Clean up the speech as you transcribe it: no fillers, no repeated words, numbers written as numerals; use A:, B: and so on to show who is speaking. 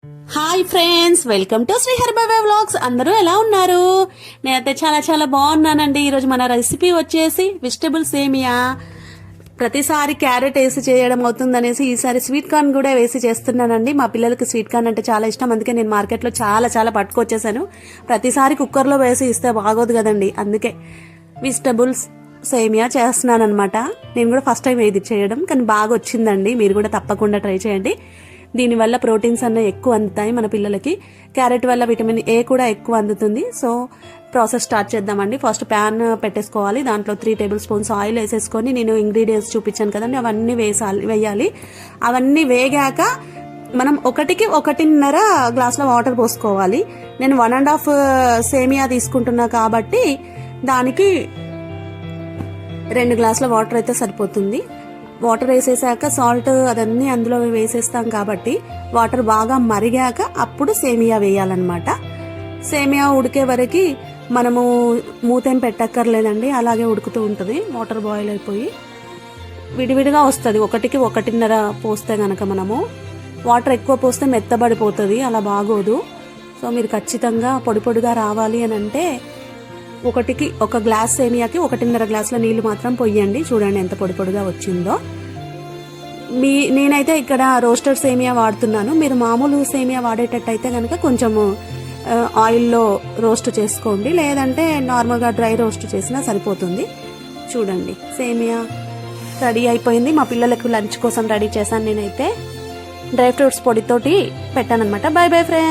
A: Hi friends, welcome to Sri Haribaba vlogs. అందరూ ఎలా ఉన్నారు? నేనైతే చాలా చాలా బాగున్నానండి. ఈరోజు మన రెసిపీ వచ్చేసి వెజిటబుల్ సేమియా. ప్రతిసారి క్యారెట్ వేసి చేయడం అవుతుందనేసి ఈసారి స్వీట్ కార్న్ కూడా వేసి చేస్తున్నానండి. మా పిల్లలకి స్వీట్ కార్న్ అంటే చాలా ఇష్టం, అందుకే నేను మార్కెట్లో చాలా చాలా పట్టుకొచ్చేసాను. ప్రతిసారి కుక్కర్లో వేసి ఇస్తే బాగోదు కదండి, అందుకే వెజిటబుల్స్ సేమియా చేస్తున్నాను అనమాట. నేను కూడా ఫస్ట్ టైం ఇది చేయడం, కానీ బాగా వచ్చిందండి. మీరు కూడా తప్పకుండా ట్రై చేయండి. దీనివల్ల ప్రోటీన్స్ అన్న ఎక్కువ అందుతాయి మన పిల్లలకి. క్యారెట్ వల్ల విటమిన్ ఏ కూడా ఎక్కువ అందుతుంది. సో ప్రాసెస్ స్టార్ట్ చేద్దామండి. ఫస్ట్ ప్యాన్ పెట్టేసుకోవాలి. దాంట్లో 3 టేబుల్ స్పూన్స్ ఆయిల్ వేసేసుకొని, నేను ఇంగ్రీడియంట్స్ చూపించాను కదండి, అవన్నీ వేయాలి. అవన్నీ వేగాక మనం 1.5 గ్లాసుల వాటర్ పోసుకోవాలి. నేను 1.5 సేమియా తీసుకుంటున్నా కాబట్టి దానికి 2 గ్లాసుల వాటర్ అయితే సరిపోతుంది. వాటర్ వేసేసాక సాల్ట్ అదన్నీ అందులో వేసేస్తాం కాబట్టి వాటర్ బాగా మరిగాక అప్పుడు సేమియా వేయాలన్నమాట. సేమియా ఉడికే వరకు మనము మూతేం పెట్టక్కర్లేదండి, అలాగే ఉడుకుతూ ఉంటుంది. వాటర్ బాయిల్ అయిపోయి విడివిడిగా వస్తుంది. 1.5 పోస్తే గనక మనము వాటర్ ఎక్కువ పోస్తే మెత్తబడిపోతుంది, అలా బాగోదు. సో మీరు ఖచ్చితంగా పొడి పొడిగా రావాలి అని అంటే 1 గ్లాస్ సేమియాకి 1.5 గ్లాసుల నీళ్లు మాత్రం పొయ్యండి. చూడండి ఎంత పొడి పొడిగా వచ్చిందో. నేనైతే ఇక్కడ రోస్టెడ్ సేమియా వాడుతున్నాను. మీరు మామూలు సేమియా వాడేటట్టయితే కనుక కొంచెము ఆయిల్లో రోస్ట్ చేసుకోండి, లేదంటే నార్మల్గా డ్రై రోస్ట్ చేసినా సరిపోతుంది. చూడండి సేమియా రెడీ అయిపోయింది. మా పిల్లలకు లంచ్ కోసం రెడీ చేశాను. నేనైతే డ్రై ఫ్రూట్స్ పొడితోటి పెట్టాను అనమాట. By bye friends.